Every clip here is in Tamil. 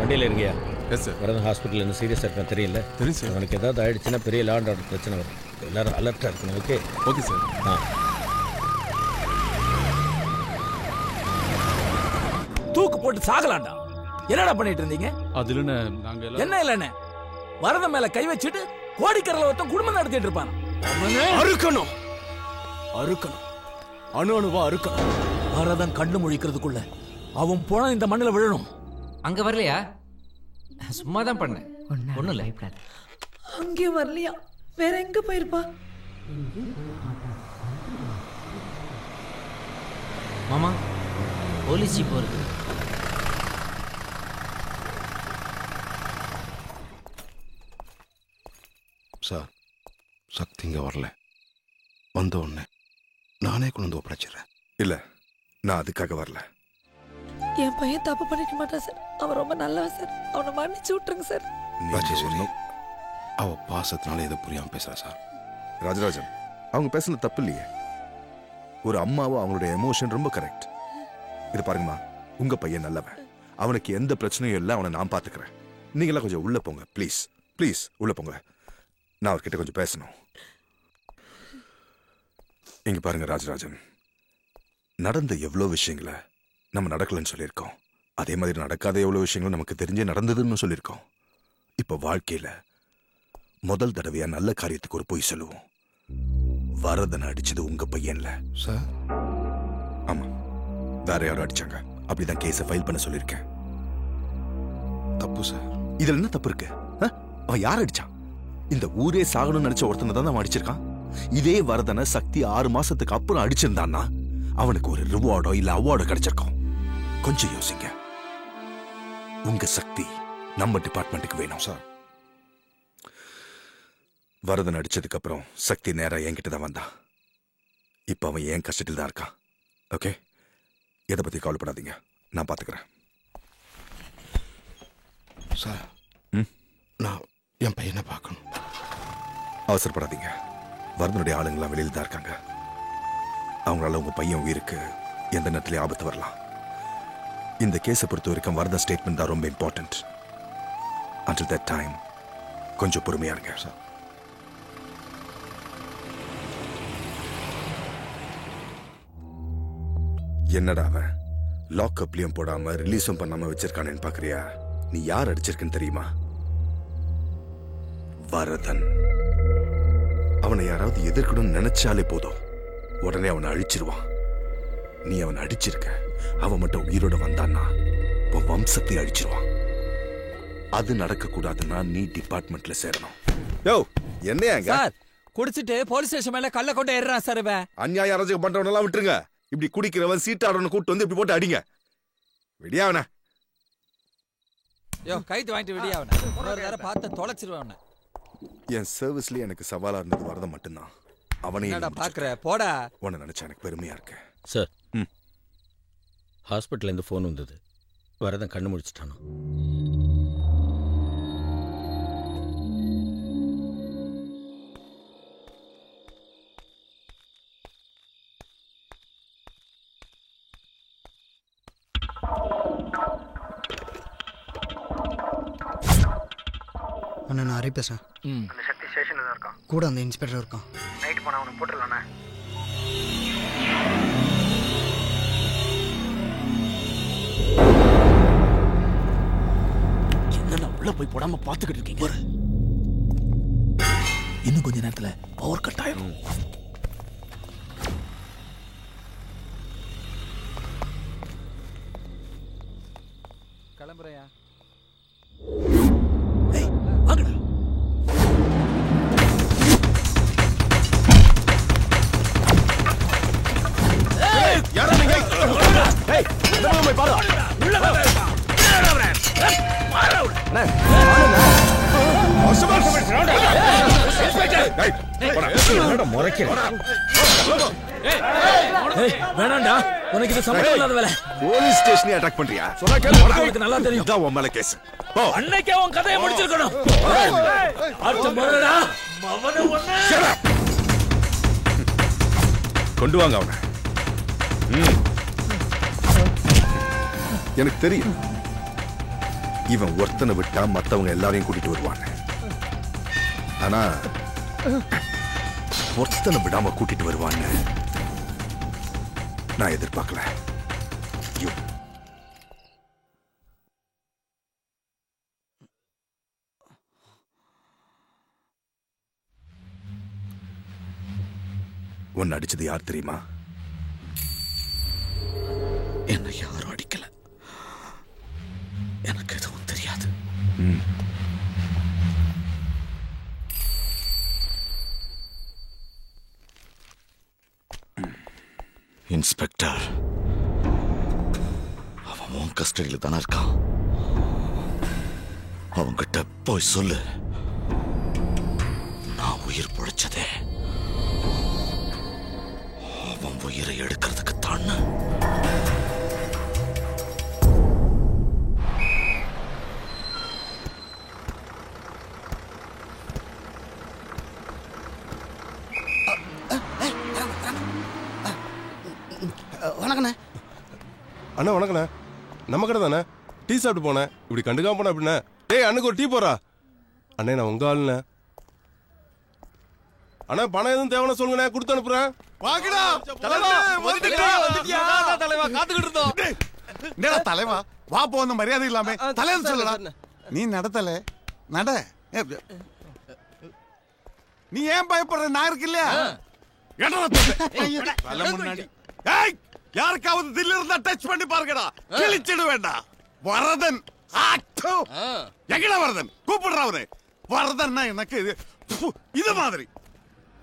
வண்டியில் இருக்கியா? Yes sir. வரதன் ஹாஸ்பிட்டல் இருந்து சீரியஸாக இருக்கான் தெரியல. தெரியும் சார். அவனுக்கு ஏதாவது ஆயிடுச்சுன்னா பெரிய லாண்ட் ஆர்டர் பிரச்சனை வரும். எல்லாரும் அலர்ட்டாக இருக்கணும். Okay okay sir. தூக்கு போட்டு சாகலாண்டா. என்னடா பண்ணிட்டு இருந்தீங்க? அதுல நாங்க என்ன இல்லன்னு வரத மேல கை வச்சுட்டு கோடிக்கரையில ஒருத்தன் குடும்பம் நடத்திட்டு இருப்பான். அறுக்கணும் அறுக்கணும் அணு அணுவா அறுக்கணும். வரதன் கண்ணு முழிக்கிறதுக்குள்ள அவன் போன இந்த மண்ணில் விழணும். அங்க வரலையா? சும்மா தான் பண்ணேன். ஒண்ணும் இல்லை. அங்கேயும் வரலையா? வேற எங்க போயிருப்பா? மாமா போலீஸ் ஜீப் வருது. சார், சக்தி இங்கே வரல. வந்த உடனே நானே கொண்டு வந்து ஒப்படைச்சிடுறேன். இல்லை, நான் அதுக்காக வரல. என் பையன் தப்பு பண்ணிக்க மாட்டான் சார். அவன் ரொம்ப நல்லவன் சார். அவனை மன்னிச்சு விட்டுருங்க சார். ராஜேஸ்வரி, அவ பாசத்தினால எதை புரியாம பேசுறா சார். ராஜராஜன், அவங்க பேசுன தப்பு இல்லையே. ஒரு அம்மாவோ அவங்களுடைய எமோஷன் ரொம்ப கரெக்ட். இது பாருங்கம்மா, உங்க பையன் நல்லவன். அவனுக்கு எந்த பிரச்சனையும் இல்லை. அவனை நான் பார்த்துக்கிறேன். நீங்களாம் கொஞ்சம் உள்ள போங்க ப்ளீஸ். ப்ளீஸ் உள்ள போங்க. நான் அவர்கிட்ட கொஞ்சம் பேசணும். இங்க பாருங்க ராஜராஜன், நடந்த எவ்வளோ விஷயங்களை நம்ம நடக்கலன்னு சொல்லியிருக்கோம். அதே மாதிரி நடக்காத எவ்வளோ விஷயங்களும் நமக்கு தெரிஞ்சே நடந்ததுன்னு சொல்லியிருக்கோம். இப்போ வாழ்க்கையில முதல் தடவையா நல்ல காரியத்துக்கு ஒரு பொய் சொல்லுவோம். வரதனை அடிச்சது உங்க பையன்ல சார். ஆமா, வேற யாரும் அடிச்சாங்க. அப்படிதான் கேஸை ஃபைல் பண்ண சொல்லியிருக்கேன். தப்பு சார். இதுல என்ன தப்பு இருக்கு? அவன் யார் அடிச்சான்? இந்த ஊரே சாகணும்னு நினைச்ச ஒருத்தனை தான் அவன் அடிச்சிருக்கான். இதே வரதனை சக்தி 6 மாசத்துக்கு அப்புறம் அடிச்சிருந்தான்னா அவனுக்கு ஒரு ரிவார்டோ இல்ல அவார்டோ கிடைச்சிருக்கும். கொஞ்சம் யோசிங்க. உங்க சக்தி நம்ம டிபார்ட்மெண்ட்டுக்கு வேணும் சார். வரதன் அடிச்சதுக்கு அப்புறம் சக்தி நேரா என்கிட்ட தான் வந்தான். இப்ப அவன் என் கஷ்டத்தில் தான் இருக்கான். ஓகே, எதை பத்தி கவலைப்படாதீங்க, நான் பாத்துக்கிறேன். சார், நான் என் பையனை பார்க்கணும். அவசரப்படாதீங்க. வரதனுடைய ஆளுங்களாம் வெளியில் தான் இருக்காங்க. அவங்களால உங்க பையன் உயிருக்கு எந்த நேரத்திலே ஆபத்து வரலாம். இந்த கேஸை பொறுத்த வரைக்கும் வரதன் ஸ்டேட்மெண்ட் தான் ரொம்ப இம்பார்ட்டன்ட். until that time கொஞ்சம் பொறுமையா இருங்க சார். என்னடா அவன் லாக்அப்லயும் போடாம ரிலீஸும் பண்ணாம வச்சிருக்கானு பாக்குறியா? நீ யார் அடிச்சிருக்குன்னு தெரியுமா? வரதன். அவனை யாராவது எதிர்க்கணும்னு நினைச்சாலே போதும், உடனே அவனை அழிச்சிருவான். நீ அவனை அடிச்சிருக்க, அவன் மட்டும் உயிரோட வந்தான்னா உன் வம்சத்தை அழிச்சிருவான். அது நடக்க கூடாதுன்னா நீ டிபார்ட்மெண்ட்ல சேரணும். யோ, என்னையாங்க சார் குடிச்சிட்டு போலீஸ் ஸ்டேஷன் மேல கல்ல கொண்டு ஏறான் சார். இவன் அநியாய அராஜகம் பண்றவனெல்லாம் விட்டுருங்க. இப்படி குடிக்கிறவன் சீட்டாடவனை கூட்டு வந்து இப்படி போட்டு அடிங்க. விடியாவன யோ கைத்து வாங்கிட்டு விடியாவன. ஒரு தடவை பார்த்து தொலைச்சிருவான். என் சர்வீஸ்ல எனக்கு சவாலா இருந்தது வரத மட்டும்தான். அவனையும் பாக்குற போடா. உன்னை நினைச்சா எனக்கு பெருமையா இருக்கு சார். ஹாஸ்பிட்டல்லேருந்து ஃபோன் வந்தது. வரதன் கண்ணு முடிச்சிட்டானோ. அண்ணா, நான் ஹரி பேசுறேன். அந்த சக்தி ஸ்டேஷன்ல தான் இருக்கான். கூட அந்த இன்ஸ்பெக்டர் இருக்கான். நைட் போனா அவனை போட்டுடலாண்ணே. என்னண்ணா உள்ள போய் போடாம பாத்துக்கிட்டு இருக்கீங்க? இன்னும் கொஞ்ச நேரத்துல பவர் கட் ஆயிடும். கிளம்புறையா? வேணாண்டா, உனக்கு இது சம்பந்தம் இல்லாத வேலை. போலீஸ் ஸ்டேஷனை அட்டாக் பண்றியா? சொன்னா கேளு, நல்லா தெரியும். இதான் உன் மேல கேஸ். அன்னைக்கே உன் கதையை முடிச்சிருக்கணும். கொண்டு வாங்க அவனை. எனக்கு தெரியும் இவன் ஒருத்தனை விட்டா மத்தவங்க எல்லாரையும் கூட்டிட்டு வருவாங்க. ஆனா ஒருத்தனை விடாம கூட்டிட்டு வருவான்னு நான் எதிர்பார்க்கல. உன்னை அடிச்சது யார் தெரியுமா? என்ன யாரும் அடிக்கல. எனக்கு எதுவும் தெரியாது. இன்ஸ்பெக்டர், அவன் உன் கஸ்டடியில் தானே இருக்கான். அவன்கிட்ட போய் சொல்லு, நான் உயிர் பிழைச்சதே அவன் உயிரை எடுக்கிறதுக்கு தான். வணக்கண்ணே. அண்ணா வணக்கண்ணே. நம்ம கடை தானே? டீ சாப்பிட்டு போனேன், இப்படி கண்டுக்காம போன அப்படின்னா. ஏய் அண்ணுக்கு ஒரு டீ போறா. அண்ணே நான் உங்க ஆளுண்ணே. அண்ணா பணம் எதுவும் தேவைன்னு சொல்லுங்கண்ணே, கொடுத்து அனுப்புறேன். வாங்கடா தலைவா, காத்துக்கிட்டு இருந்தோம். தலைவா வா போன மரியாதை இல்லாம தலைன்னு சொல்லடா. நீ நடத்தல நட. நீ ஏன் பயப்படுற? நான் இருக்கு இல்லையா? முன்னாடி யாருக்காவது தில்ல இருந்தா டச் பண்ணி பாருங்கடா, கிழிச்சிடு வேண்டாம். வரதன் எங்கடா வரதன்? கூப்பிடுற அவரு. வரதன்னா எனக்கு இது மாதிரி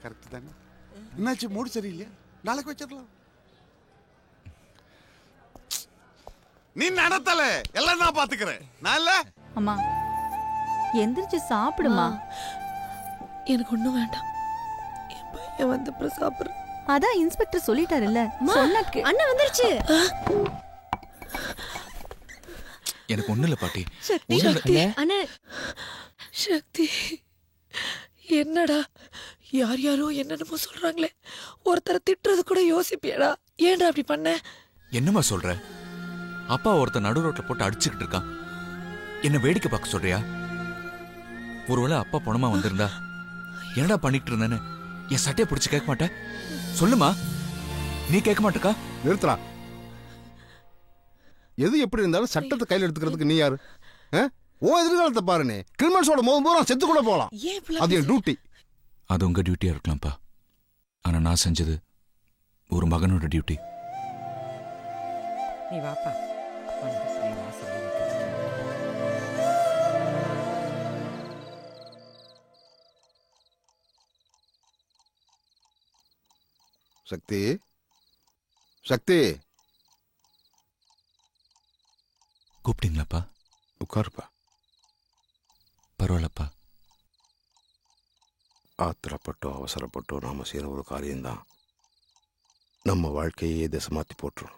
கரெக்ட் தானே? என்னாச்சு? மூடு சரியில்லையா? நாளைக்கு வச்சிடலாம். நீ நடத்தல, எல்லாம் நான் பாத்துக்கிறேன். நான் இல்ல. அம்மா எந்திரிச்சு சாப்பிடுமா. எனக்கு ஒண்ணும் வேண்டாம். என் பையன் வந்து அப்புறம் சாப்பிடுறேன். அதான் இன்ஸ்பெக்டர் சொல்லிட்டாருல்ல. அண்ணன் வந்துருச்சு. எனக்கு ஒண்ணு இல்ல பாட்டி. சக்தி என்னடா யார் யாரோ என்னென்னமோ சொல்றாங்களே, ஒருத்தரை திட்டுறது கூட யோசிப்பியடா. ஏன்டா அப்படி பண்ண? என்னம்மா சொல்ற? அப்பா ஒருத்தர் நடு ரோட்ல போட்டு அடிச்சுக்கிட்டு இருக்கான். என்ன வேடிக்கை பார்க்க சொல்றியா? ஒருவேளை அப்பா பணமா வந்திருந்தா என்னடா பண்ணிட்டு இருந்தேன்னு என் சட்டையை பிடிச்சு கேட்க மாட்டேன்? சொல்லுமா, நீ கேட்க மாட்டேக்கா? நிறுத்தலாம். எது எப்படி இருந்தாலும் சட்டத்தை கையில் எடுத்துக்கிறதுக்கு நீ யாரு? ஓ எதிர்காலத்தை பாரு. நீ கிரிமினல்ஸோட போதும் செத்து கூட போகலாம். அது என் டியூட்டி. அது உங்க டியூட்டியா இருக்கலாம்ப்பா. ஆனா நான் செஞ்சது ஒரு மகனோட டியூட்டி. நீ வாப்பா. சக்தி, சக்தி கூப்பிட்டீங்களாப்பா? உட்காருப்பா. பரவாயில்லப்பா. ஆத்திரப்பட்டோ அவசரப்பட்டோ நாம செய்யற ஒரு காரியம்தான் நம்ம வாழ்க்கையே திசை மாத்தி போட்டுரும்.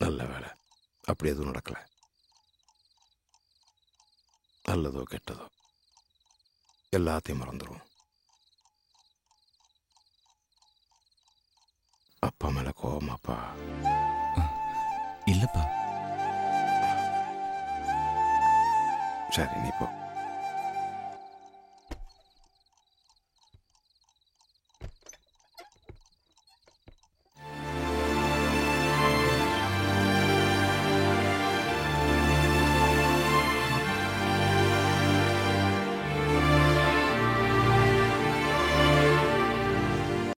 நல்ல வேலை அப்படி எதுவும் நடக்கல. நல்லதோ கெட்டதோ எல்லாத்தையும் மறந்துடும். அப்பா மேல கோவமாப்பா? இல்லப்பா. சரி நீ போ.